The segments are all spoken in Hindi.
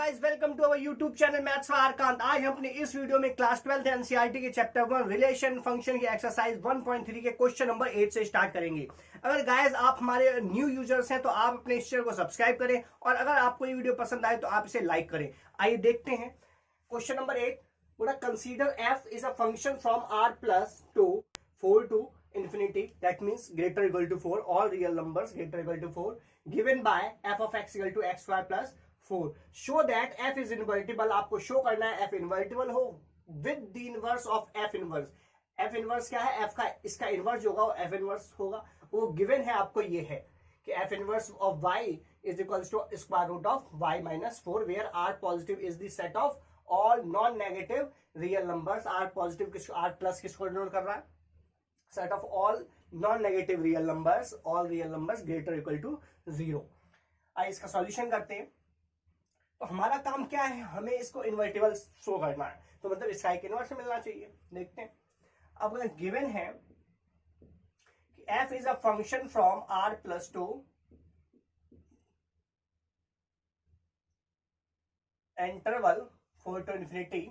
Guys, welcome to our YouTube channel maths for Arkant. आज हम अपने इस वीडियो में क्लास 12th एनसीईआरटी के चैप्टर 1 रिलेशन फंक्शन की एक्सरसाइज 1.3 के क्वेश्चन नंबर 8 से स्टार्ट करेंगे। अगर गाइस आप हमारे न्यू यूजर्स हैं तो आप अपने इस चैनल को सब्सक्राइब करें और अगर आपको ये वीडियो पसंद आए तो आप इसे लाइक करें। आइए देखते हैं क्वेश्चन नंबर 8। पूरा consider f is a function from R plus to 4 to infinity, that means greater equal to 4, all real numbers greater equal to 4, given by f of x equal to x square plus 4. show that f is invertible। आपको शो करना है f इन्वर्टिबल हो with the inverse of f inverse। f inverse क्या है? f का इसका इनवर्स होगा वो f inverse होगा। वो गिवन है आपको, ये है कि f inverse of y is equals to square root of y minus 4 where r positive is the set of all non negative real numbers। r positive किसको, r plus किसको डिनोट कर रहा है? Set of all non negative real numbers, all real numbers greater equal to 0। आइए इसका सॉल्यूशन करते हैं। तो हमारा काम क्या है? हमें इसको इन्वर्टिबल शो करना है, तो मतलब इसका एक इन्वर्स मिलना चाहिए। देखते हैं। अब अगर गिवन है कि f is a function from r plus two interval 4 to infinity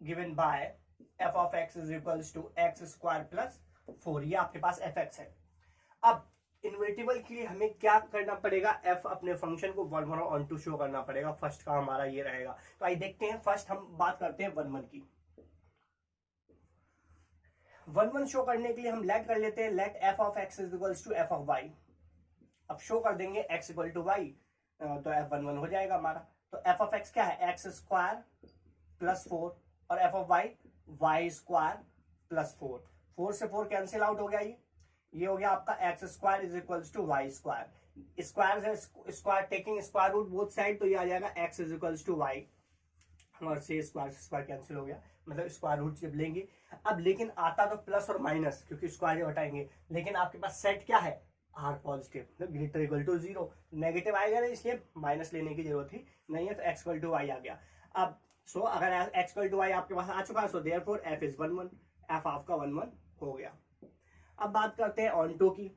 given by f of x is equals to x square plus 4। ये आपके पास fx है। अब इन्वर्टिबल के लिए हमें क्या करना पड़ेगा? f अपने फंक्शन को 1 1 ऑन टू शो करना पड़ेगा। फर्स्ट का हमारा ये रहेगा। तो आइए देखते हैं। फर्स्ट हम बात करते हैं 1 1 की। 1 1 शो करने के लिए हम लेट कर लेते हैं, late f of x is equals to f of y। अब शो कर देंगे x इक्वल टू y, तो f 1 1 हो जाएगा हमारा। तो f of x क्या है? x स्क्वायर प्लस 4 और f of y y square plus 4। 4 से 4 कैंसिल आउट हो गया। ये हो गया आपका x square is equals to y square. Square है square taking square root both side, तो ये आ जाएगा x is equals to y और से स्क्वायर कैंसिल हो गया, मतलब स्क्वायर रूट जब लेंगे। अब लेकिन आता तो प्लस और माइनस, क्योंकि स्क्वायर हटाएंगे, लेकिन आपके पास सेट क्या है? r पॉजिटिव, मतलब ग्रेटर इक्वल टू 0। नेगेटिव आएगा ना, इसलिए माइनस लेने की जरूरत ही नहीं है, तो x इक्वल टू y आ गया। अब अगर x इक्वल टू y आपके पास आ चुका है, so therefore f is 1 1, f आपका 1 1 हो गया। अब बात करते हैं ऑन टू की।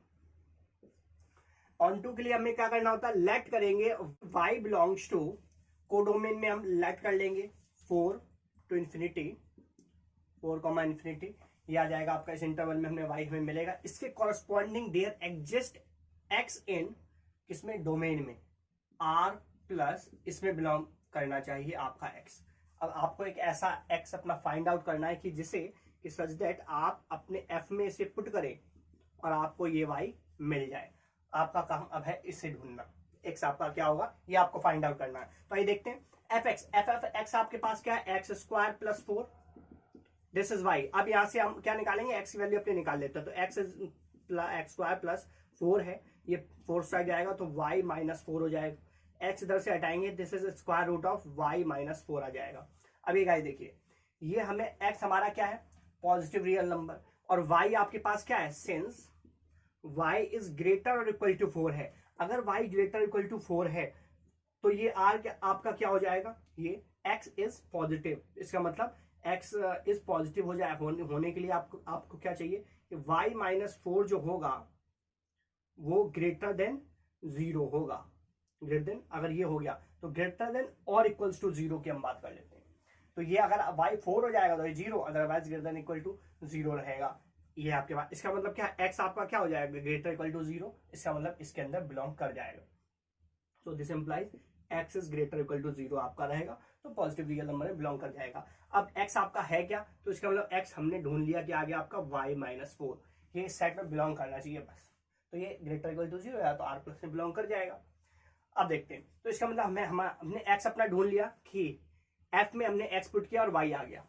ऑन टू के लिए हमें क्या करना होता है? लेट करेंगे y बिलोंग्स टू, कोडोमेन में हम लेट कर लेंगे 4 टू इंफिनिटी, 4 इंफिनिटी। ये आ जाएगा आपका, इस इंटरवल में हमें y हमें मिलेगा। इसके कॉरस्पॉन्डिंग देयर एग्जिस्ट x इन किसमें? डोमेन में r प्लस इसमें बिलोंग करना चाहिए आपका x। अब आपको एक ऐसा x अपना फाइंड आउट करना है कि जिसे कि सच दैट आप अपने f में इसे पुट करें और आपको ये y मिल जाए। आपका काम अब है इसे ढूंढना। x आपका क्या होगा, ये आपको फाइंड आउट करना है। तो आइए देखते हैं। f आपके पास क्या है? x square plus 4, this is y। अब यहां से हम क्या निकालेंगे? x की वैल्यू अपने निकाल लेते हैं। तो x स्क्वायर प्लस 4 है, ये 4 साइड जाएगा तो y माइनस 4 हो जाएगा। x इधर से हटाएंगे, this is square root of y minus 4 आ जाएगा। अब ये गाइस देखिए, ये हमें x हमारा क्या है? पॉजिटिव रियल नंबर, और y आपके पास क्या है? सिंस y इज ग्रेटर और इक्वल टू 4 है। अगर y ग्रेटर इक्वल टू 4 है तो ये r क्या आपका क्या हो जाएगा? ये x इज पॉजिटिव। इसका मतलब x इज पॉजिटिव हो जाए, होने के लिए आपको क्या चाहिए? y माइनस 4 जो होगा वो ग्रेटर देन 0 होगा। ग्रेटर देन, अगर ये हो गया तो ग्रेटर देन और इक्वल्स टू 0 की हम बात कर लेते हैं। तो ये अगर y 4 हो जाएगा तो ये 0, otherwise greater than equal to 0 रहेगा। ये आपके पास, इसका मतलब क्या है? x आपका क्या हो जाएगा? Greater equal to 0। इसका मतलब इसके अंदर बिलोंग कर जाएगा। So this implies x is greater equal to 0 आपका रहेगा, तो पॉजिटिव रियल नंबर में बिलोंग कर जाएगा। अब x आपका है क्या? तो इसका मतलब x हमने ढूंढ लिया कि आ गया आपका y माइनस 4। ये इस सेट में बिलोंग करना चाहिए बस। तो ये ग्रेटर इक्वल टू 0 है तो r प्लस में बिलोंग कर जाएगा। अब देखते हैं। तो इसका मतलब हमने x अपना ढूंढ लिया कि f में हमने x पुट किया और y आ गया,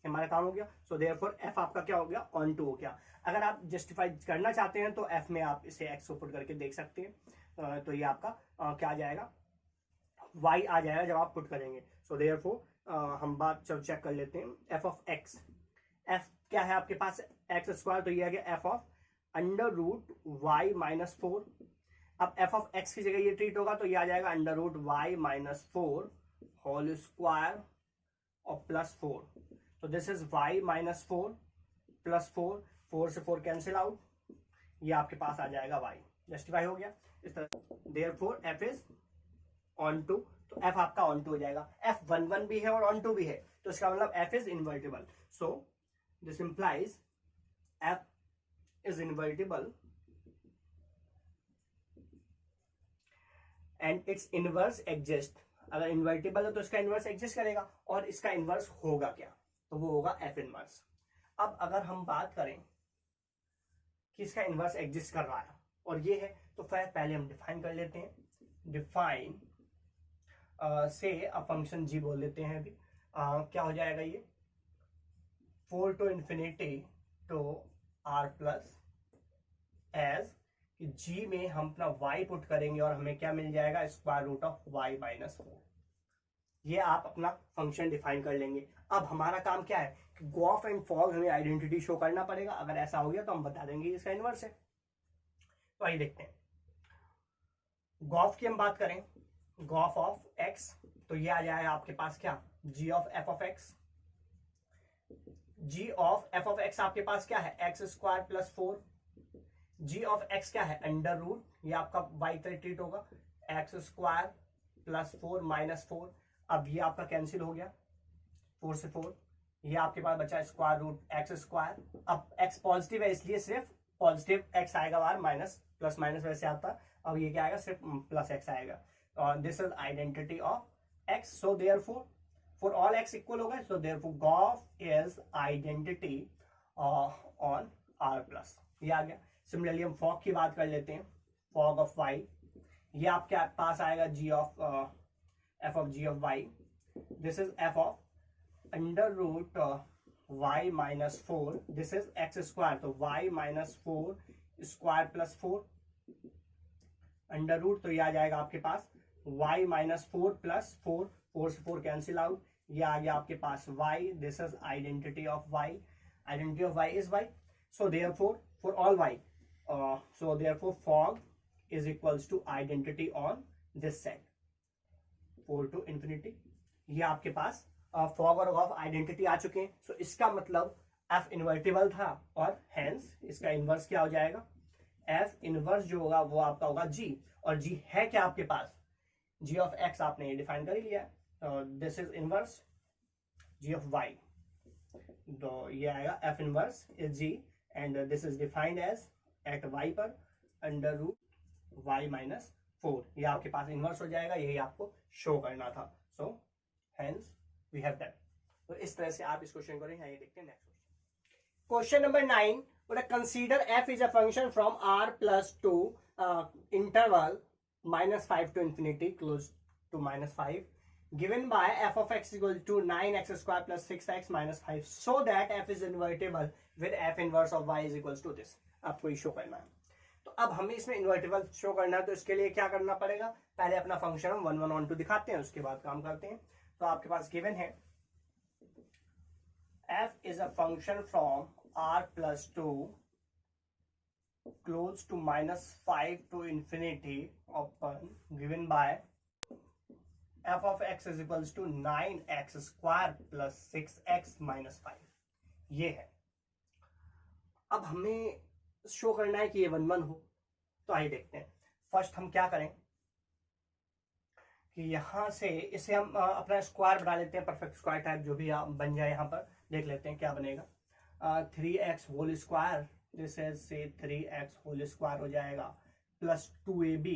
हमारा काम हो गया। सो देयरफॉर f आपका क्या हो गया? ऑन टू हो गया। अगर आप जस्टिफाई करना चाहते हैं तो f में आप इसे x को पुट करके देख सकते हैं। तो ये आपका क्या आ जाएगा? y आ जाएगा जब आप पुट करेंगे। सो देयरफॉर हम बात चेक कर लेते हैं। f ऑफ x, f क्या है आपके पास? x स्क्वायर, तो ये आ गया f of under root y minus 4। अब f ऑफ x की जगह ये ट्रीट होगा तो ये आ जाएगा under root y minus 4 whole square और प्लस 4। तो this is y minus 4 plus 4, 4 से 4 कैंसिल आउट, ये आपके पास आ जाएगा y। जस्टिफाई हो गया इस तरह। Therefore f is onto, तो एफ आपका ऑन टू हो जाएगा। एफ 1 1 भी है और ऑन टू भी है, तो इसका मतलब F is invertible. So this implies F is invertible and it's inverse exist. अगर इन्वर्टिबल है तो इसका इनवर्स एग्जिस्ट करेगा, और इसका इनवर्स होगा क्या, तो वो होगा एफ इनवर्स। अब अगर हम बात करें कि इसका इनवर्स एग्जिस्ट कर रहा है और ये है, तो फिर पहले हम डिफाइन कर लेते हैं। डिफाइन से अब फंक्शन जी बोल देते हैं अभी। क्या हो जाएगा ये, 4 to infinity to r plus as g में हम अपना y पुट करेंगे और हमें क्या मिल जाएगा, square root of y minus 4। ये आप अपना फंक्शन डिफाइन कर लेंगे। अब हमारा काम क्या है कि गॉफ एंड फॉग हमें आइडेंटिटी शो करना पड़ेगा। अगर ऐसा हो गया तो हम बता देंगे इसका इनवर्स है। तो आइए देखते हैं। गॉफ की हम बात करें, गॉफ ऑफ x, तो ये आ जाएगा आपके पास क्या, g of f of x। g of f of x आपके पास क्या है, x square plus 4। g of x क्या है, अंडर रूट, ये आपका y तरह ट्रीट होगा, एक्स स्क्वायर प्लस 4 माइनस 4। अब ये आपका कैंसिल हो गया, 4 से 4, ये आपके पास बचा स्क्वायर रूट एक्स स्क्वायर। अब x पॉजिटिव है इसलिए सिर्फ पॉजिटिव x आएगा बाहर, माइनस प्लस माइनस वैसे आता। अब ये क्या आएगा, सिर्फ प्लस x आएगा। और this is identity of x। So therefore for all x equal हो गए, so therefore Gauff is identity on r plus, ये आ गया। सिमिलरली हम फॉग की बात कर लेते हैं, फॉग ऑफ y, ये आपके पास आएगा g of f of g of y। This is f of under root y minus 4, this is x square, तो y minus 4 square plus 4 under root, तो ये आ जाएगा आपके पास y माइनस 4 प्लस 4, 4 से 4 कैंसिल आउट, ये आ गया आपके पास y। This is identity of y, identity of y is y। So therefore for all y, so therefore fog is equals to identity on this set 4 to infinity। ये आपके पास फॉग और ऑफ आइडेंटिटी आ चुके हैं। सो इसका मतलब f इन्वर्टिबल था और हेंस इसका इनवर्स क्या हो जाएगा, f इनवर्स जो होगा वो आपका होगा g, और g है क्या आपके पास, g ऑफ x आपने ये डिफाइन कर ही लिया। This is inverse g of y, तो ये आएगा f inverse is g and this is defined as at y पर अंडर रूट y माइनस 4। ये आपके पास इनवर्स हो जाएगा, यही आपको शो करना था। So hence we have that. तो इस तरह से आप इस क्वेश्चन को ये देखते हैं। Next question number 9, consider f is a function from r plus two interval -5 to infinity close to -5 given by f of x equal to 9x square plus 6x minus 5 so that f is invertible with f inverse of y is equals to this। आपको ये शो करना है। तो अब हमें इसमें इन्वर्टिबल शो करना है, तो इसके लिए क्या करना पड़ेगा, पहले अपना फंक्शन हम 1 1 1 2 दिखाते हैं, उसके बाद काम करते हैं। तो आपके पास गिवन है f is a function from r plus 2 close to -5 to infinity open given by f of x is equals to 9x square plus 6x minus 5। ये है। अब हमें शो करना है कि ये 1 1 हो, तो आइए देखते हैं। फर्स्ट हम क्या करें कि यहां से इसे हम अपना स्क्वायर बना लेते हैं, परफेक्ट स्क्वायर टाइप जो भी बन जाए। यहां पर देख लेते हैं क्या बनेगा, 3x whole square, this is से 3x होल स्क्वायर हो जाएगा प्लस 2ab,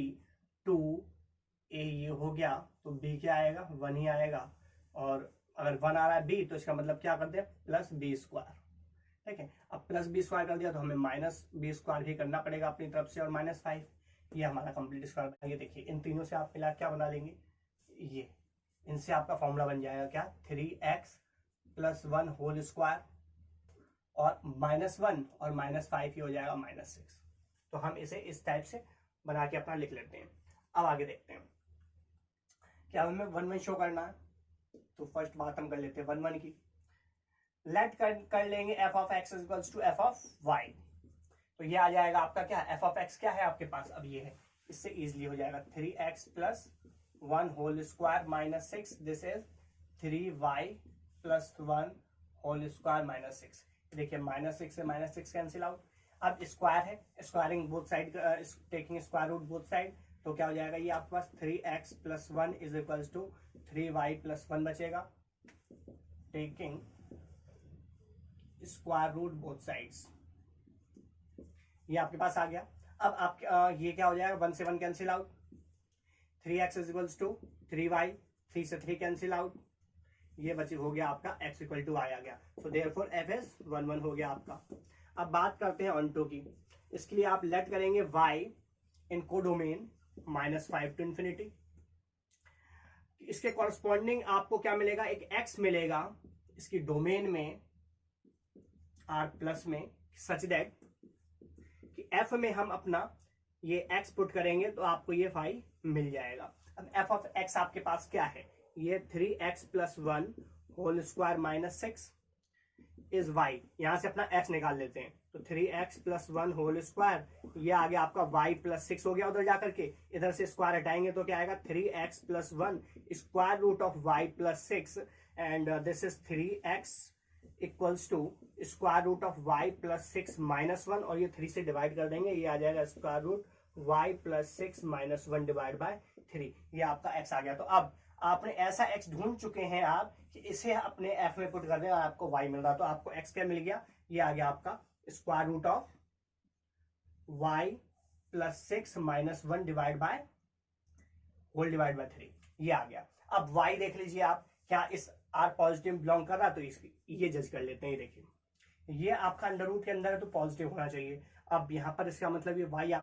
2a ये हो गया, तो b क्या आएगा, 1 ही आएगा। और अगर 1 आ रहा है b, तो इसका मतलब क्या कर दे, प्लस b स्क्वायर। ठीक है, अब प्लस b स्क्वायर कर दिया तो हमें माइनस b स्क्वायर भी करना पड़ेगा अपनी तरफ से, और -5 ये हमारा कंप्लीट स्क्वायर बनेगा। देखिए इन तीनों से आप मिला क्या बना लेंगे, ये इनसे आपका फॉर्मूला बन जाएगा क्या, 3x प्लस 1 होल स्क्वायर और -1 और -5 ही हो जाएगा -6। तो हम इसे इस टाइप से बना के अपना लिख लेते हैं। अब आगे देखते हैं क्या हमें 1 1 शो करना है। तो फर्स्ट बात हम कर लेते हैं 1 1 की। लेट कर लेंगे f of x equals to f of y। तो ये आ जाएगा आपका क्या, f ऑफ x क्या है आपके पास, अब ये है, इससे इजीली हो जाएगा 3x plus 1 whole square minus 6, this is 3y plus 1 whole square minus 6। देखिए -6 से -6 कैंसिल आउट। अब स्क्वायर है, squaring both side, taking square root both side, तो क्या हो जाएगा ये आपके पास 3x plus 1 is equals to 3y plus 1 बचेगा, taking square root both sides. ये आपके पास आ गया। अब आप ये क्या हो जाएगा, 1 से 1 cancel out, 3x is equals to 3y, 3 से 3 कैंसिल आउट, ये बचे हो गया आपका x इक्वल टू y आ गया। सो देयरफॉर f इज 1 1 हो गया आपका। अब बात करते हैं ऑन टू की। इसके लिए आप लेट करेंगे y in codomain -5 to infinity. इसके कॉरस्पॉन्डिंग आपको क्या मिलेगा, एक x मिलेगा इसकी डोमेन में r प्लस में, सच दैट कि f में हम अपना ये x पुट करेंगे तो आपको ये y मिल जाएगा। अब f ऑफ x आपके पास क्या है, ये 3x plus 1 whole square minus 6 is y, यहां से अपना x निकाल लेते हैं, तो 3x प्लस 1 होल स्क्वायर, ये आ गया आपका y प्लस 6 हो गया। उधर जाकर के इधर से स्क्वायर हटाएंगे तो क्या आएगा, 3x plus 1 square root of y plus 6 and this is 3x equals to square root of y plus 6 minus 1, और ये 3 से डिवाइड कर देंगे, ये आ जाएगा square root y plus 6 minus 1 divide by 3, ये आपका x आ गया। तो अब आपने ऐसा x ढूंढ चुके हैं आप कि इसे अपने f में पुट कर दें और आपको y मिल रहा, तो आपको x क्या मिल गया, ये आ गया आपका square root of y plus 6 minus 1 divide by whole divide by 3, ये आ गया। अब y देख लीजिए आप, क्या इस r पॉजिटिव बिलोंग कर रहा है, तो इसकी ये जज कर लेते हैं। ये देखिए ये आपका अंडर रूट के अंदर है तो पॉजिटिव होना चाहिए। अब यहाँ पर इसका मतलब ये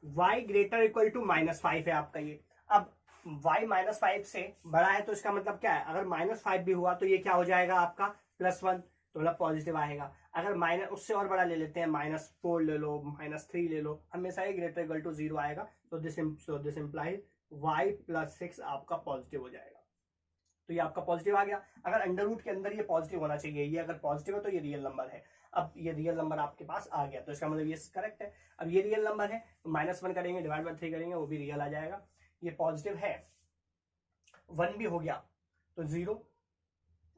y ग्रेटर इक्वल टू -5 है आपका ये। अब y -5 से बड़ा है तो इसका मतलब क्या है, अगर -5 भी हुआ तो ये क्या हो जाएगा आपका +1, तो मतलब पॉजिटिव आएगा। अगर माइनस उससे और बड़ा ले लेते हैं, -4 ले लो, -3 ले लो, हमेशा ये ग्रेटर इक्वल टू 0 आएगा। तो दिस इंप्लाइज y प्लस 6 आपका पॉजिटिव हो जाएगा। तो ये आपका पॉजिटिव आ गया। अगर अंडर रूट के अंदर ये पॉजिटिव होना चाहिए, ये अगर पॉजिटिव है तो ये रियल नंबर है। अब ये रियल नंबर आपके पास आ गया तो इसका मतलब ये करेक्ट है। अब ये रियल नंबर है तो -1 करेंगे, डिवाइड बाय 3 करेंगे, वो भी रियल आ जाएगा। ये पॉजिटिव है, 1 भी हो गया तो 0,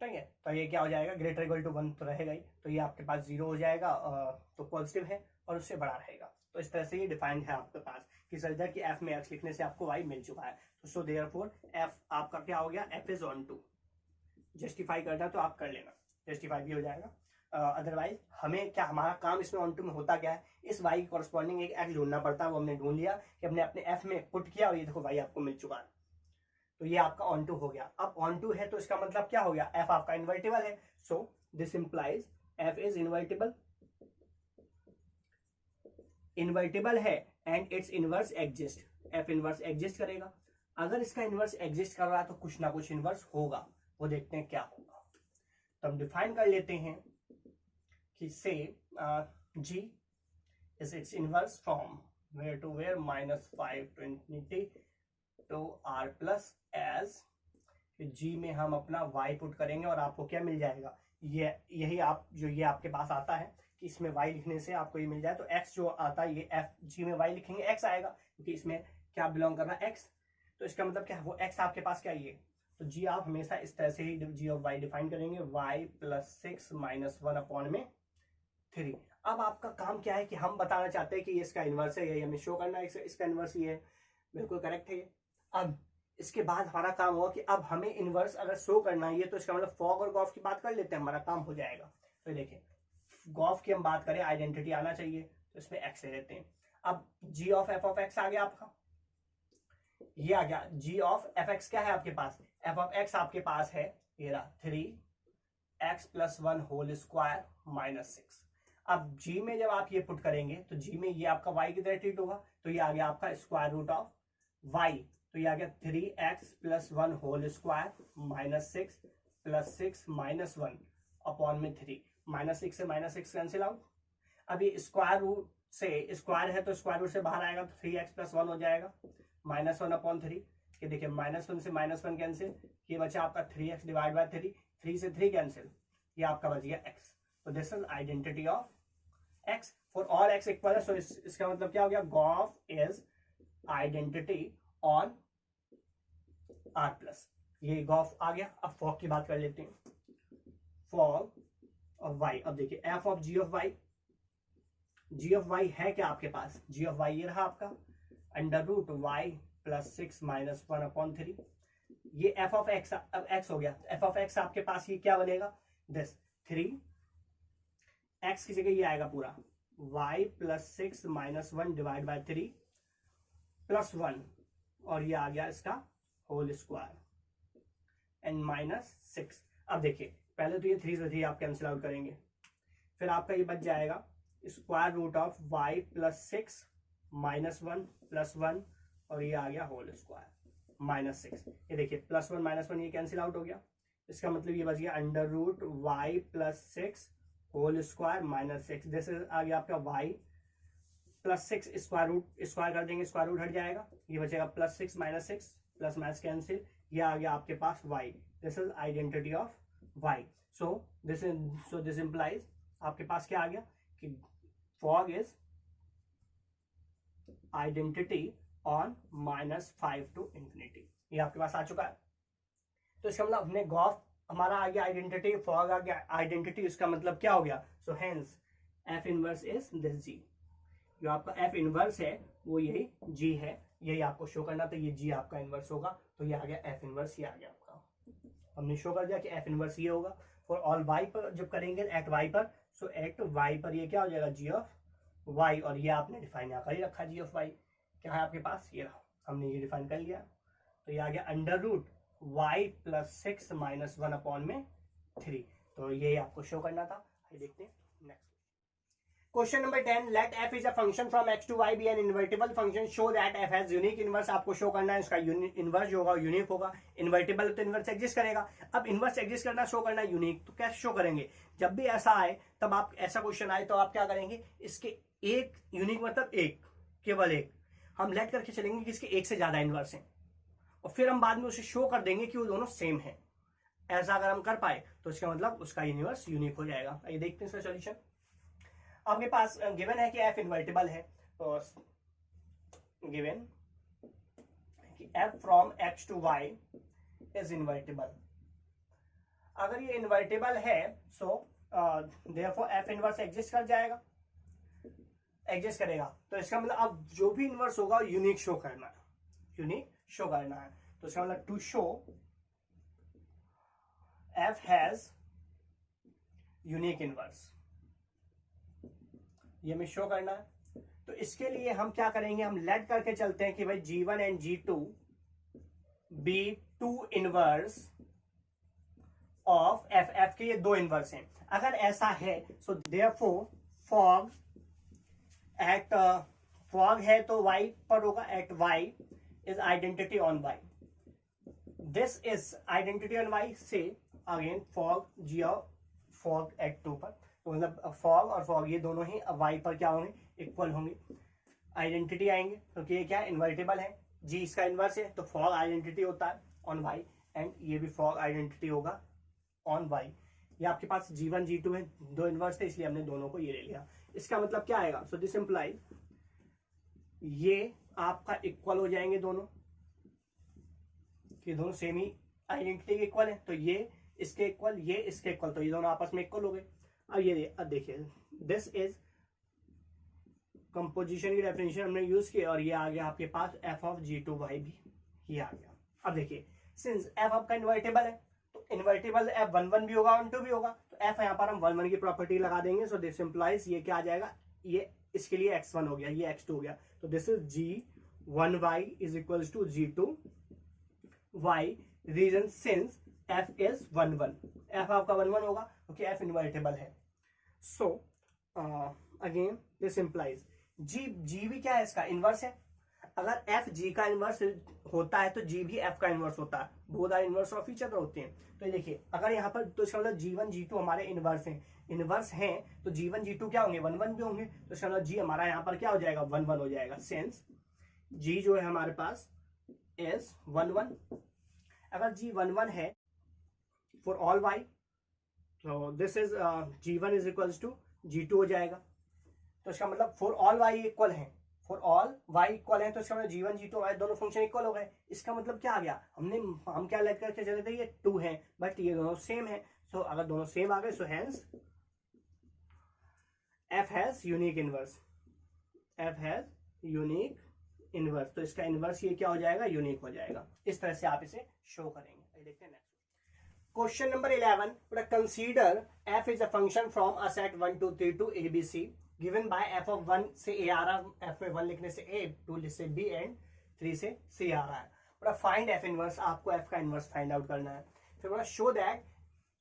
ठीक है, तो ये क्या हो जाएगा, ग्रेटर इक्वल टू 1 तो रहेगा ही, तो ये आपके पास 0 हो जाएगा, तो पॉजिटिव है और उससे बड़ा रहेगा। तो इस तरह से ये डिफाइंड है आपके पास कि सर कि f में x लिखने से आपको y मिल चुका है। तो सो देयरफॉर f आपका क्या हो गया, f is onto. Justify करना तो आप कर लेना, जस्टिफाई भी हो जाएगा। अदरवाइज हमें क्या, हमारा काम इसमें ऑन टू में होता क्या है, इस y की कॉरस्पॉन्डिंग एक x ढूंढना पड़ता है, वो हमने ढूंढ लिया कि हमने अपने f में पुट किया और ये देखो y आपको मिल चुका है। तो ये आपका ऑन टू हो गया। अब ऑन टू है तो इसका मतलब क्या हो गया, f आपका इन्वर्टिबल है। So this implies f is invertible, invertible है and it's inverse exist, f inverse exist करेगा। अगर इसका इनवर्स एग्जिस्ट कर रहा है तो कुछ ना कुछ इनवर्स होगा, वो देखते हैं क्या होगा। तो हम डिफाइन कर लेते हैं कि से g is its inverse from where to where -5 to infinity to r plus as g में हम अपना y पुट करेंगे और आपको क्या मिल जाएगा, ये यही आप जो ये आपके पास आता है कि इसमें y लिखने से आपको ये मिल जाए। तो x जो आता है ये f g में y लिखेंगे x आएगा, क्योंकि इसमें क्या बिलोंग कर रहा है x, तो इसका मतलब क्या है, वो x आपके पास क्या ये, तो g आप हमेशा इस तरह से ही g ऑफ y डिफाइन करेंगे, y प्लस 6 माइनस 1 अपॉन में 3। अब आपका काम क्या है कि हम बताना चाहते हैं कि ये इसका इनवर्स है, ये हमें शो करना है इसका इनवर्स ये है, बिल्कुल करेक्ट है ये। अब इसके बाद हमारा काम होगा कि अब हमें इनवर्स अगर शो करना है ये, तो इसका मतलब फॉग और गॉफ की बात कर लेते हैं, हमारा काम हो जाएगा। तो देखिए गॉफ की हम बात करें, आइडेंटिटी आना चाहिए, तो इसमें x ले लेते हैं। अब g of f of x आ गया आपका, ये आ गया g ऑफ f x, क्या है आपके पास, f ऑफ x आपके पास है ये रहा 3x plus 1 whole square minus 6। अब g में जब आप ये पुट करेंगे तो g में ये आपका y की तरह ट्रीट होगा, तो ये आ गया आपका स्क्वायर रूट ऑफ y, तो ये आ गया 3x plus 1 whole square minus 6 plus 6 minus 1 upon में 3, -6 से -6 कैंसिल आउट। अभी स्क्वायर रूट से स्क्वायर है तो स्क्वायर रूट से बाहर आएगा तो 3x प्लस 1 हो जाएगा, -1 अपॉन 3, ये देखिए -1 से -1 कैंसिल, ये बचा आपका 3x डिवाइड बाय 3, 3 से 3 कैंसिल, ये आपका बच गया x। तो this is identity of x for all x equal है। सो इसका मतलब क्या हो गया, Gauff is identity on r plus, ये गॉफ आ गया। अब फॉग की बात कर लेते हैं, फॉग ऑफ y। अब देखिए f of g of y, g of y है क्या आपके पास, जी ऑफ वाई ये रहा आपका under root y plus 6 minus 1/3, ये एफ ऑफ एक्स, अब एक्स हो गया, एफ ऑफ एक्स आपके पास ये क्या बनेगा, दिस 3 एक्स की जगह ये आएगा पूरा y plus 6 minus 1 divide by 3 plus 1, और ये आ गया इसका होल स्क्वायर एंड माइनस 6। अब देखिए पहले तो ये 3 से 3 आप कैंसिल आउट करेंगे, फिर आपका ये बच जाएगा square root of y plus 6 minus 1 plus 1, और ये आ गया होल स्क्वायर माइनस 6। ये देखिए प्लस 1 माइनस 1 ये कैंसिल आउट हो गया, इसका मतलब ये बच गया under root y plus 6 whole square minus 6। This आ गया आपका y plus 6 square root, square कर देंगे स्क्वायर रूट हट जाएगा, ये बचेगा plus 6 minus 6 plus minus cancel, ये आ गया आपके पास y। This is identity of y। So this implies आपके पास क्या आ गया कि fog is identity on -5 to infinity, ये आपके पास आ चुका है। तो इसका मतलब अपने गॉफ हमारा आ गया आइडेंटिटी, फॉग आ गया आइडेंटिटी, इसका मतलब क्या हो गया, so hence f inverse is this g. जो आपका एफ इनवर्स है वो यही जी है, यही आपको शो करना, तो ये जी आपका इनवर्स होगा, तो ये आ गया एफ इनवर्स, ये आ गया आपका, हमने शो कर दिया कि एफ इनवर्स ये होगा। फॉर ऑल वाई पर जब करेंगे एट वाई पर, सो एट वाई पर ये क्या हो जाएगा जी ऑफ वाई, और ये आपने डिफाइन यहाँ कर ही रखा जी ऑफ वाई, क्या है आपके पास ये रहा, हमने ये डिफाइन कर लिया, तो ये आ गया under root y plus 6 minus 1/3। तो ये आपको शो करना था। आइए देखते हैं next question number 10। Let f is a function from x to y be an invertible function, show that f has unique inverse. आपको शो करना है इसका इनवर्स जो होगा यूनिक होगा, इन्वर्टिबल तो इनवर्स एग्जिस्ट करेगा। अब इनवर्स एग्जिस्ट करना, शो करना यूनिक, तो कैसे शो करेंगे, जब भी ऐसा आए तब आप ऐसा क्वेश्चन आए तो आप क्या करेंगे, इसके एक यूनिक मतलब एक, केवल एक, हम लेट करके चलेंगे कि इसके एक से ज्यादा इनवर्स हैं, और फिर हम बाद में उसे शो कर देंगे कि वो दोनों सेम है। ऐसा अगर हम कर पाए तो इसका मतलब उसका यूनिवर्स यूनिक हो जाएगा। आइए देखते हैं इसका सॉल्यूशन। आपके पास गिवन है कि एफ इन्वर्टिबल है, तो गिवन कि f from x to y is invertible. अगर ये इन्वर्टिबल है so therefore f inverse exist कर जाएगा, एग्जिस्ट करेगा, तो इसका मतलब अब जो भी इनवर्स होगा यूनिक शो करना है, यूनिक शो करना है। तो इसका मतलब to show f has unique inverse, ये हमें शो करना है। तो इसके लिए हम क्या करेंगे, हम लेट करके चलते हैं कि भाई G1 and G2 be two inverse of f, f के ये दो इनवर्स हैं। अगर ऐसा है so therefore fog at fog है तो y पर होगा, at y is identity on y. This is identity on y से again fog g of fog at 2 पर, तो मतलब fog और fog ये दोनों ही y पर क्या होंगे, इक्वल होंगे, आइडेंटिटी आएंगे, क्योंकि ये क्या इन्वर्टिबल है, g इसका इनवर्स है, तो fog आइडेंटिटी होता है ऑन y, एंड ये भी fog आइडेंटिटी होगा ऑन y। ये आपके पास G1 G2 है, दो इनवर्स थे इसलिए हमने दोनों को ये ले लिया। इसका मतलब क्या आएगा, सो दिस इंप्लाइज ये आपका इक्वल हो जाएंगे दोनों, ये दोनों सेम ही आइडेंटिटी के इक्वल है, तो ये इसके इक्वल, ये इसके इक्वल, तो ये दोनों आपस में इक्वल हो गए। अब ये अब देखिए दिस इज कंपोजिशन की डेफिनेशन हमने यूज की, और ये आ गया आपके पास एफ ऑफ G2y भी, ये आ गया। अब देखिए सिंस एफ आपका इन्वर्टिबल है तो इन्वर्टिबल एफ 1 भी होगा 1 2 भी होगा, तो एफ यहाँ पर हम 1 1 की प्रॉपर्टी लगा देंगे। सो दिस इंप्लाइज ये क्या आ जाएगा, ये इसके लिए x1 हो गया, ये x2 हो गया, तो this is G1y is equals to G2y, reason since f is 1 1, f आपका 1 1 होगा क्योंकि f इन्वर्टिबल है। So again this implies g भी क्या है, इसका इनवर्स है। अगर f g का इनवर्स होता है तो g भी f का इनवर्स होता है, both are inverse of each other होते हैं। तो ये देखिए अगर यहाँ पर, तो इसका मतलब G1 G2 हमारे इनवर्स हैं, इनवर्स हैं तो G1 G2 क्या होंगे, 1 1 भी होंगे, तो इसका मतलब G हमारा यहाँ पर क्या हो जाएगा, 1 1 हो जाएगा, सिंस G जो है हमारे पास इज 1 1। अगर G 1 1 है फॉर ऑल y, तो this is G1 is equals to G2 हो जाएगा। तो इसका मतलब फॉर ऑल y इक्वल है, फॉर ऑल y इक्वल है, तो इसका मतलब G1 G2 हमारे दोनों फंक्शन इक्वल हो गए। इसका मतलब क्या आ गया, हम क्या लेट करके चले थे, ये 2 है बट ये दोनों सेम है। सो अगर दोनों सेम आ गए सो hence F has unique inverse, F has unique inverse, तो इसका इनवर्स ये क्या हो जाएगा, यूनिक हो जाएगा। इस तरह से आप इसे शो करेंगे। देखते हैं next question number 11। Consider f is a function from a set 1 2 3 to a b c given by f of 1 से ए आ रहा, एफ में 1 लिखने से ए, 2 से बी एंड 3 से सी आ रहा है। बड़ा फाइंड एफ इनवर्स, आपको एफ का इनवर्स फाइंड आउट करना है। फिर बड़ा शो दैट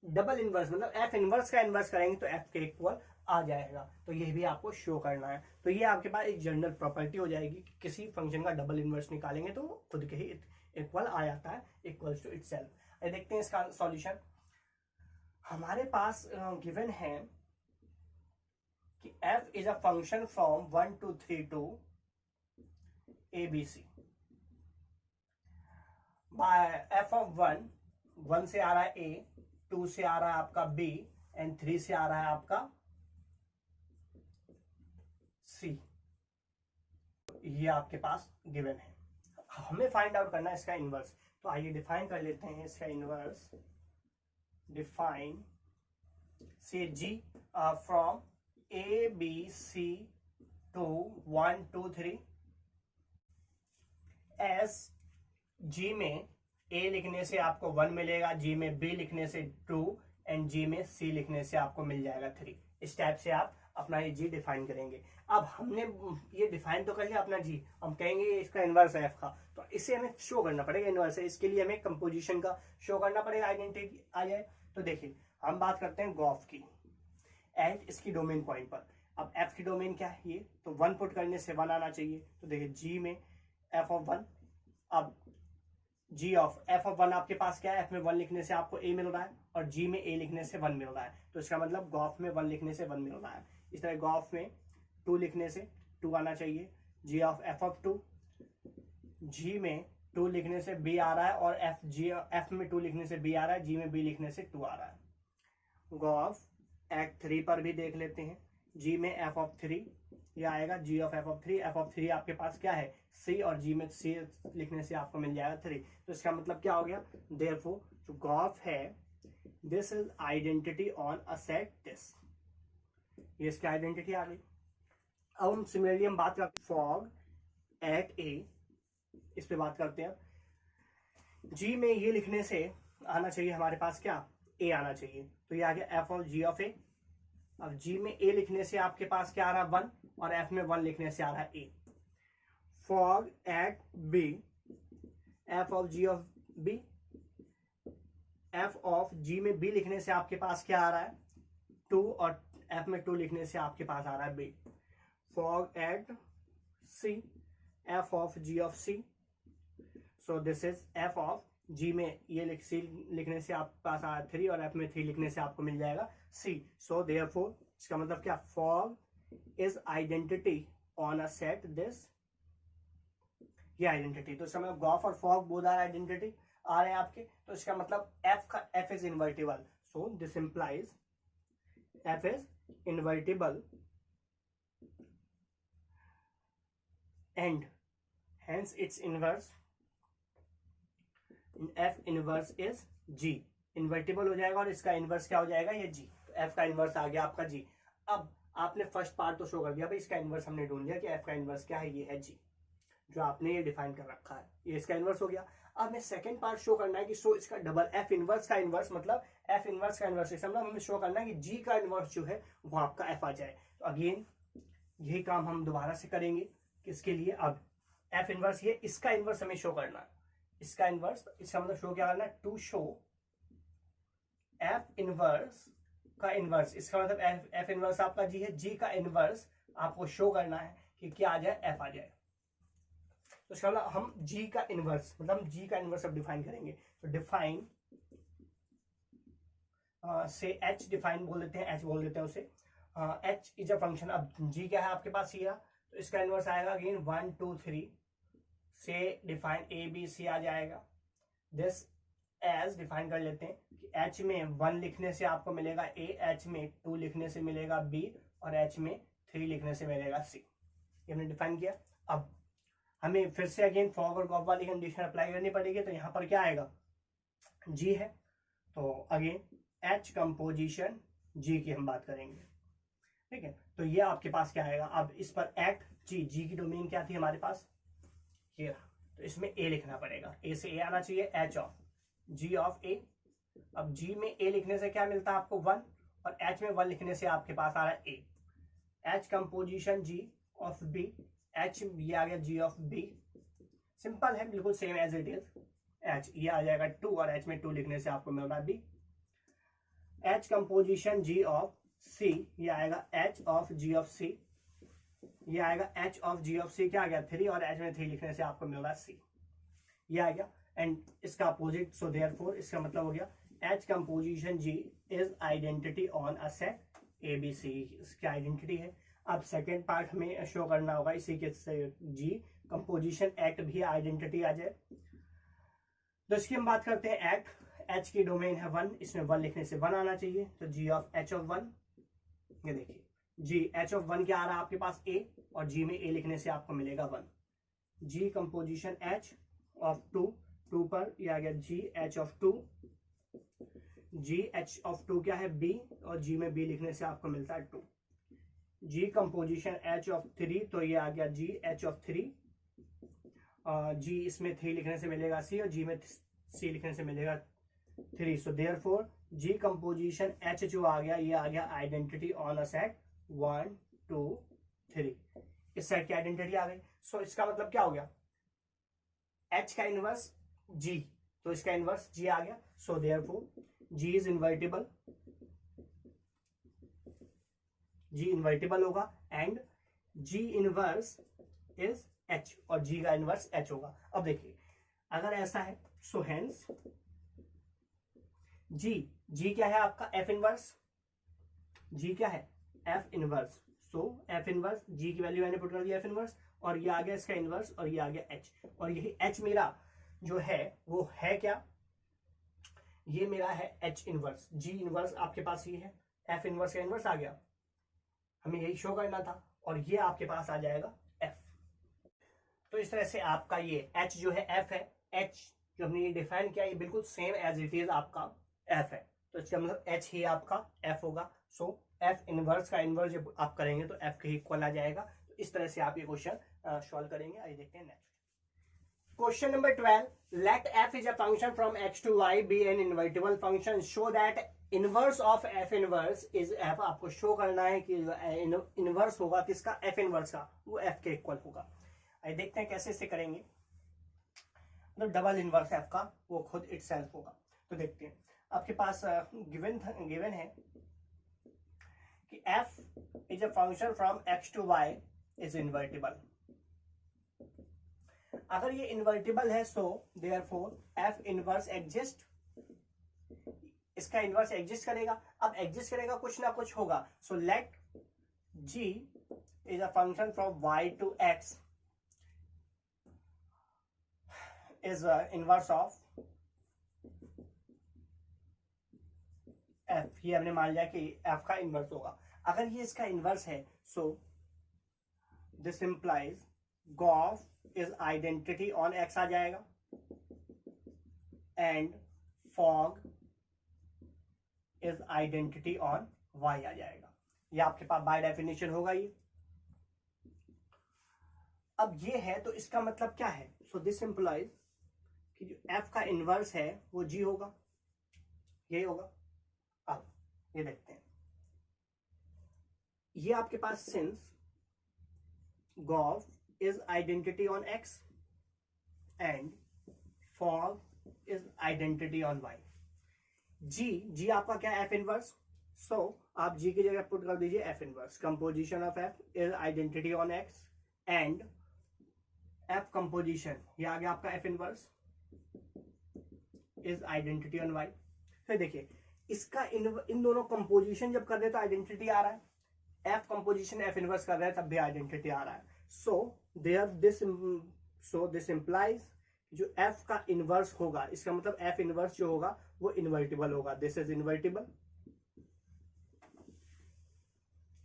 डबल इनवर्स, मतलब एफ इनवर्स का इनवर्स करेंगे तो एफ के इक्वल आ जाएगा, तो ये भी आपको शो करना है। तो ये आपके पास एक जनरल प्रॉपर्टी हो जाएगी कि किसी फंक्शन का डबल इनवर्स निकालेंगे तो खुद के ही इक्वल आ जाता है, इक्वल्स टू इटसेल्फ। देखते हैं इसका सॉल्यूशन। हमारे पास गिवन है कि f is a function from 1 2 3 to a b c by f of 1 से आ रहा है a, 2 से आ रहा है आपका b एंड 3 से आ रहा है आपका c। ये आपके पास गिवन है, हमें फाइंड आउट करना है इसका इनवर्स। तो आइए डिफाइन कर लेते हैं इसका इनवर्स। डिफाइन से g from a b c to 1 2 3 as g में a लिखने से आपको 1 मिलेगा, g में b लिखने से 2 एंड g में c लिखने से आपको मिल जाएगा 3। इस टाइप से आप अपना ये g डिफाइन करेंगे। अब हमने ये डिफाइन तो कर लिया अपना g, हम कहेंगे इसका इनवर्स है f का, तो इसे हमें शो करना पड़ेगा इनवर्स है। इसके लिए हमें कंपोजिशन का शो करना पड़ेगा, आइडेंटिटी आ जाए। तो देखिए हम बात करते हैं गॉफ की एंड इसकी डोमेन पॉइंट पर। अब f की डोमेन क्या है ये, तो 1 पुट करने से 1 आना चाहिए। तो देखिए g में f ऑफ 1, अब g ऑफ f ऑफ 1 आपके पास क्या है, f में 1 लिखने से आपको a मिल रहा है और g में a लिखने से 1 मिल रहा है, तो इसका मतलब गॉफ में 1 लिखने से 1 मिल रहा है। इस तरह गॉफ में 2 लिखने से 2 आना चाहिए। g of f of 2, g में 2 लिखने से b आ रहा है और f में 2 लिखने से b आ रहा है, g में b लिखने से 2 आ रहा है। गॉफ एक्ट 3 पर भी देख लेते हैं। g में f ऑफ 3 ये आएगा, g of f of 3, f of 3 आपके पास क्या है c, और g में c लिखने से आपको मिल जाएगा 3। तो इसका मतलब क्या हो गया, देयरफॉर जो गॉफ है this is identity on a set this, ये इसकी आइडेंटिटी आ गई। अब हम सिमिलरली हम बात करते हैं फॉग एट a, इस पे बात करते हैं। g में ये लिखने से आना चाहिए हमारे पास क्या, a आना चाहिए, तो ये आ गया f of g of a। अब g में a लिखने से आपके पास क्या आ रहा है 1, और f में 1 लिखने से आ रहा है a। Fog at b, f of g of b, f of g में b लिखने से आपके पास क्या आ रहा है 2, और f में 2 लिखने से आपके पास आ रहा है b। Fog at c, f of g of c, so this is f of g में ये c लिखने से आपके पास आ रहा है 3, और f में 3 लिखने से आपको मिल जाएगा c। सो देयरफॉर इसका मतलब क्या, fog is identity on a set this, ये आइडेंटिटी। तो इसका मतलब गॉफ और फॉग बोथ आर आइडेंटिटी आ रहे हैं आपके, तो इसका मतलब f is invertible. So this implies f is invertible and hence it's inverse f inverse is g, invertible हो जाएगा और इसका इनवर्स क्या हो जाएगा, ये g। तो f का इनवर्स आ गया आपका g। अब आपने फर्स्ट पार्ट तो शो कर दिया भाई, इसका इनवर्स हमने ढूंढ लिया कि f का इनवर्स क्या है, ये है g, जो आपने ये डिफाइन कर रखा है, ये इसका इनवर्स हो गया। अब हमें सेकंड पार्ट शो करना है कि सो इसका डबल f इनवर्स का इनवर्स, मतलब f इनवर्स का इनवर्स, इसका मतलब हमें शो करना है कि g का इनवर्स जो है वो आपका f आ जाए। तो अगेन यही काम हम दोबारा से करेंगे, किसके लिए, अब f इनवर्स ये इसका इनवर्स हमें शो करना है, इसका इनवर्स, इसका मतलब शो क्या करना है, टू शो f इनवर्स का इनवर्स, इसका मतलब f इनवर्स आपका g है, g का इनवर्स आपको शो करना है कि क्या आ जाए, f आ जाए। तो इसका मतलब हम g का इनवर्स, मतलब हम g का इनवर्स अब डिफाइन करेंगे। तो डिफाइन से h डिफाइन बोल देते हैं, h बोल देते हैं उसे, h इज अ फंक्शन। अब g क्या है आपके पास here, तो इसका इनवर्स आएगा अगेन 1 2 3 से डिफाइन a b c आ जाएगा। दिस एज डिफाइन कर लेते हैं कि h में 1 लिखने से आपको मिलेगा a, h में 2 लिखने से मिलेगा b, और h में 3 लिखने से मिलेगा c। ये हमने डिफाइन किया। अब हमें फिर से अगेन फॉग और गॉफ वाली कंडीशन अप्लाई करनी पड़ेगी, तो यहाँ पर क्या आएगा, g है, तो अगेन h कंपोजिशन g की हम बात करेंगे, ठीक है। तो ये आपके पास क्या आएगा, अब इस पर एक्ट जी की डोमेन क्या थी हमारे पास, ये रहा, तो इसमें ए लिखना पड़ेगा, ए से ए आना चाहिए, एच ऑफ जी ऑफ ए। अब जी में ए लिखने से क्या मिलता है आपको 1, और एच में 1 लिखने से आपके पास आ रहा है a. H composition g of b, h ये आ गया जी ऑफ बी, सिंपल है बिल्कुल same as it is. H ये आ जाएगा 2 और एच में 2 लिखने से आपको मिल रहा है b. H composition g of c, ये आएगा h of g of c, ये आएगा h of g of c, क्या आ गया 3 और एच में 3 लिखने से आपको मिल रहा है सी, ये आ गया। एंड इसका अपोजिट, सो देयरफॉर इसका मतलब हो गया h composition g is identity on a set a b c, इसकी आइडेंटिटी है। अब सेकेंड पार्ट हमें शो करना होगा इसी के से जी कंपोजिशन एक्ट भी आइडेंटिटी आ जाए। तो इसकी हम बात करते हैं एक्ट, एच की डोमेन है 1, इसमें 1 लिखने से 1 आना चाहिए, तो जी ऑफ एच ऑफ 1, ये देखिए जी एच ऑफ 1 क्या आ रहा है आपके पास ए, और जी में ए लिखने से आपको मिलेगा 1। जी कंपोजिशन एच ऑफ 2 पर ये आ गया जी H of 2, ji H of 2 क्या है बी, और जी में बी लिखने से आपको मिलता है 2। जी कंपोजिशन एच ऑफ 3, तो ये आ गया जी एच ऑफ 3, जी इसमें 3 लिखने से मिलेगा सी, और जी में सी लिखने से मिलेगा 3। सो देयरफॉर जी कंपोजिशन एच जो आ गया, ये आ गया आइडेंटिटी ऑन अ सेट 1 2 3, इस सेट की आइडेंटिटी आ गई। सो इसका मतलब क्या हो गया, एच का इनवर्स जी, तो इसका इनवर्स जी आ गया। So therefore ji is invertible, ji invertible होगा, and ji inverse is H, और जी का इनवर्स एच होगा। अब देखिए अगर ऐसा है, सो हेंस जी क्या है आपका एफ इनवर्स, जी क्या है एफ इनवर्स, सो एफ इनवर्स जी की वैल्यू मैंने पुट कर दिया एफ इनवर्स, और ये आ गया इसका इनवर्स, और ये आ गया एच, और यही एच मेरा जो है वो है क्या, ये मेरा है एच इनवर्स। जी इनवर्स आपके पास ये है, एफ इनवर्स का इनवर्स आ गया, हमें यही शो करना था, और ये आपके पास आ जाएगा एफ। तो इस तरह से आपका ये एच जो है एफ है, एच जो हमने ये डिफाइन किया ये बिल्कुल सेम एज इट इज आपका एफ है, तो इसका मतलब एच ही आपका एफ होगा। सो एफ इनवर्स का इनवर्स जब आप करेंगे तो एफ के इक्वल आ जाएगा। तो इस तरह से आप ये क्वेश्चन सॉल्व करेंगे। आइए देखते हैं next question number 12। Let f is a function from x to y be an invertible function, show that inverse of f inverse is f. आपको शो करना है कि इनवर्स होगा किसका, एफ इनवर्स का, वो एफ के इक्वल होगा। आइए देखते हैं कैसे इसे करेंगे। मतलब डबल इनवर्स एफ का वो खुद इटसेल्फ होगा। तो देखते हैं आपके पास गिवन है कि f is a function from x to y is invertible. अगर ये इन्वर्टिबल है so therefore f inverse exist, इसका इनवर्स एग्जिस्ट करेगा। अब एग्जिस्ट करेगा कुछ ना कुछ होगा, so let g is a function from y to x is inverse of f। ये हमने मान लिया कि f का इनवर्स होगा। अगर ये इसका इनवर्स है so this implies Gauff is identity on x आ जाएगा, and fog is identity on y आ जाएगा। ये आपके पास बाय डेफिनेशन होगा ये। अब ये है तो इसका मतलब क्या है, सो दिस इंप्लाइज कि जो f का इनवर्स है वो g होगा, यही होगा। अब ये देखते हैं, ये आपके पास since gof is identity on x and fog is identity on y, g आपका क्या एफ इनवर्स, सो आप जी की जगह पुट कर दीजिए F inverse. Composition of F is identity on x and F composition, ये आ गया आपका F inverse is identity on y। फिर देखिए इसका इन दोनों कंपोजिशन जब कर रहे तो आइडेंटिटी आ रहा है, एफ कंपोजिशन एफ इनवर्स कर रहे हैं तब भी आइडेंटिटी आ रहा है। सो दिस इंप्लाइज जो एफ का इनवर्स होगा, इसका मतलब एफ इनवर्स जो होगा वो इन्वर्टिबल होगा। This is invertible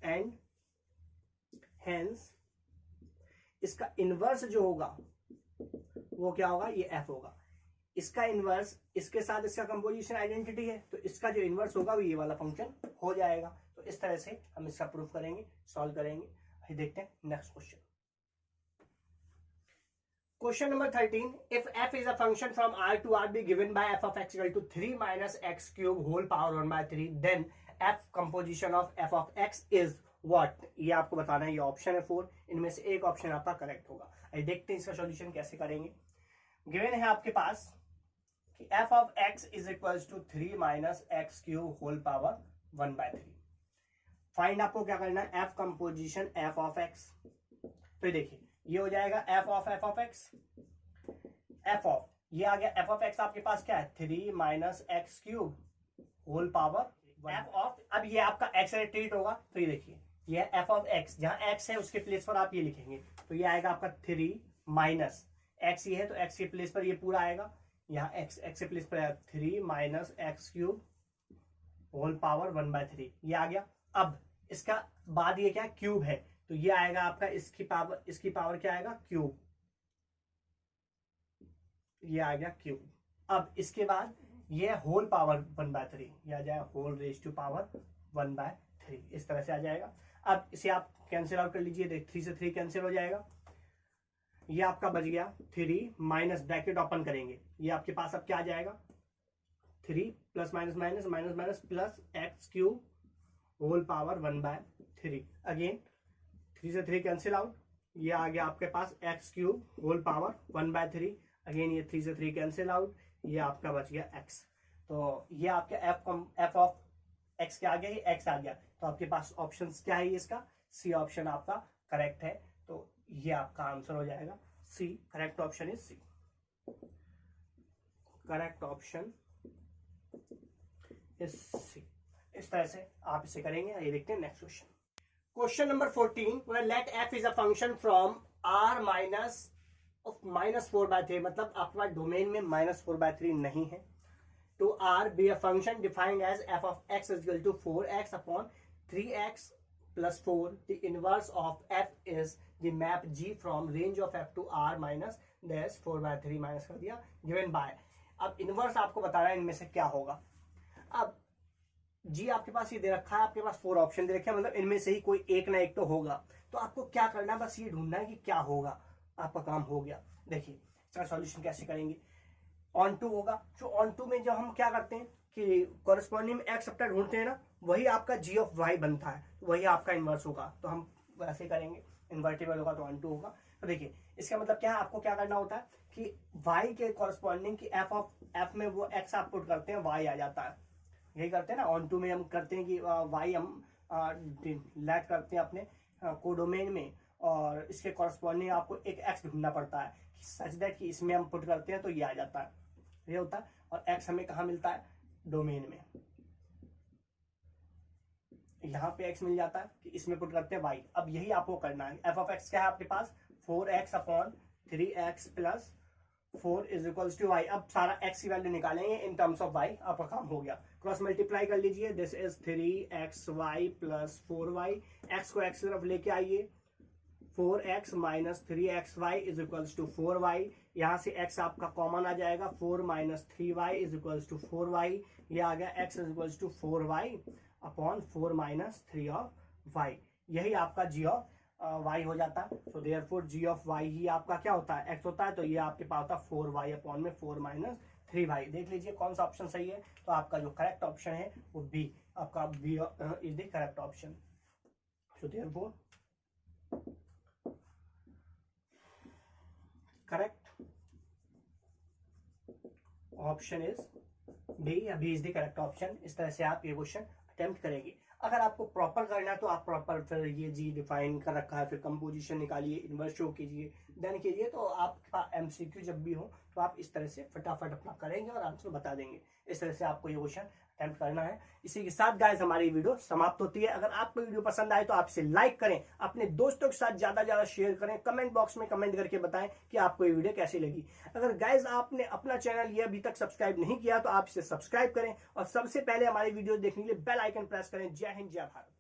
and hence इसका इनवर्स जो होगा वो क्या होगा, ये एफ होगा। इसका इनवर्स इसके साथ इसका कंपोजिशन आइडेंटिटी है तो इसका जो इनवर्स होगा वो ये वाला फंक्शन हो जाएगा। तो इस तरह से हम इसका प्रूफ करेंगे, सॉल्व करेंगे। आइए देखते हैं next question. Question number 13. If f is a function from R to R be given by f of x equal to 3 minus x cube whole power 1 by 3, then f composition of f of x is what? ये आपको बताना है। ये ऑप्शन है 4, इनमें से एक ऑप्शन आपका करेक्ट होगा। आइए देखते हैं इसका सॉल्यूशन कैसे करेंगे। गिवन है आपके पास कि f of x is equals to 3 minus x cube whole power 1 by 3। Find आपको क्या करना है, f composition f of x। तो देखिए ये हो जाएगा f of x, f of ये आ गया f of x आपके पास क्या है 3 minus x cube whole power f of, अब ये आपका x से ट्रीट होगा। तो ये देखिए ये f of x, जहां x है उसके प्लेस पर आप ये लिखेंगे, तो ये आएगा आपका 3 माइनस x, ये है तो x के प्लेस पर ये पूरा आएगा, यहाँ x के प्लेस पर 3 minus x cube whole power 1 by 3 ये आ गया। अब इसका बाद ये क्या क्यूब है, तो ये आएगा आपका इसकी पावर क्या आएगा क्यूब, ये आ गया क्यूब। अब इसके बाद ये होल पावर 1 by 3, ये आ जाएगा whole raise to power 1 by 3, इस तरह से आ जाएगा। अब इसे आप कैंसिल आउट कर लीजिए, 3 से 3 कैंसिल हो जाएगा, ये आपका बच गया 3 माइनस ब्रैकेट ओपन करेंगे, ये आपके पास अब क्या आ जाएगा 3 plus minus minus minus minus plus x cube whole power 1 by 3, again 3 से 3 कैंसिल आउट, ये आ गया आपके पास x cube whole power 1 by 3, again ये 3 से 3 कैंसिल आउट, ये आपका बच गया x। तो ये आपका f ऑफ x क्या आ गया, ये x आ गया। तो आपके पास ऑप्शन क्या है, इसका सी ऑप्शन आपका करेक्ट है। तो ये आपका आंसर हो जाएगा C, correct option is C, correct option is C. इस तरह से आप इसे करेंगे। ये देखते हैं next question. Question number 14, let f is a function from r minus -4 by 3, मतलब आपके पास डोमेन में -4 by 3 नहीं है, to r be a function defined as f of x is equal to 4x upon 3x plus 4, the inverse of f is the map g from range of f to r minus dash 4 by 3 minus कर दिया given by। अब इनवर्स आपको बताना है इनमें से क्या होगा। अब जी आपके पास ये दे रखा है, आपके पास 4 ऑप्शन दे रखे हैं, मतलब इनमें से ही कोई एक ना एक तो होगा। तो आपको क्या करना है, बस ये ढूंढना है कि क्या होगा, आपका काम हो गया। देखिए इसका सॉल्यूशन कैसे करेंगे, ऑन टू होगा। जो ऑन टू में जब हम क्या करते हैं कि कॉरेस्पॉन्डिंग में एक्स सबटा ढूंढते हैं ना, वही आपका जी ऑफ वाई बनता है, तो वही आपका इन्वर्स होगा। तो हम वैसे करेंगे, इन्वर्टेबल होगा तो ऑन टू होगा। तो देखिए इसका मतलब क्या है, आपको क्या करना होता है कि वाई के कॉरेस्पॉन्डिंग की एफ में वो एक्स आप पुट करते हैं, वाई आ जाता है। यही करते हैं ना, ऑन टू में हम करते हैं कि वाई हम लेट करते हैं अपने कोडोमेन में, और इसके कॉरेस्पॉन्डिंग आपको एक एक्स ढूंढना पड़ता है सच दैट कि इसमें हम पुट करते हैं तो ये आ जाता है, ये होता है। और एक्स हमें कहाँ मिलता है, डोमेन में, यहाँ पे एक्स मिल जाता है कि इसमें पुट करते हैं वाई। अब यही आपको करना है। एफ ऑफ एक्स क्या है आपके पास 4x upon 3x plus 4 is equals to y. अब सारा x की वैल्यू निकालेंगे इन टर्म्स ऑफ y, आपका काम हो गया। क्रॉस मल्टीप्लाई कर लीजिए, this is 3xy plus 4y, x को x तरफ लेके आइए, 4x minus 3xy is equals to 4y। यहाँ से x आपका कॉमन आ जाएगा, 4 minus 3y is equals to 4y। ये आ गया x is equals to 4y upon 4 minus 3 of y। यही आपका g ऑफ y हो जाता है। So therefore g of y ही आपका क्या होता है, x होता है। तो ये आपके पास होता है 4y अपॉन में 4 माइनस 3y। देख लीजिए कौन सा ऑप्शन सही है। तो आपका जो करेक्ट ऑप्शन है वो बी, आपका b is the correct option. So therefore correct option is b, b is the correct option. इस तरह से आप ये क्वेश्चन अटेम्प्ट करेंगे। अगर आपको प्रॉपर करना है तो आप प्रॉपर फिर ये जी डिफाइन कर रखा है, फिर कंपोजिशन निकालिए, इन्वर्स शो कीजिए, देन कीजिए। तो आपका एमसीक्यू जब भी हो तो आप इस तरह से फटाफट अपना करेंगे और आंसर बता देंगे। इस तरह से आपको ये क्वेश्चन अटेम्प्ट करना है। इसी के साथ गाइस हमारी वीडियो समाप्त होती है। अगर आपको वीडियो पसंद आए तो आप इसे लाइक करें, अपने दोस्तों के साथ ज्यादा ज्यादा शेयर करें, कमेंट बॉक्स में कमेंट करके बताएं कि आपको ये वीडियो कैसी लगी। अगर गाइस आपने अपना चैनल ये अभी तक सब्सक्राइब नहीं किया तो आप इसे सब्सक्राइब करें और सबसे पहले हमारी वीडियो देखने के लिए बेल आइकन प्रेस करें। जय हिंद, जय भारत।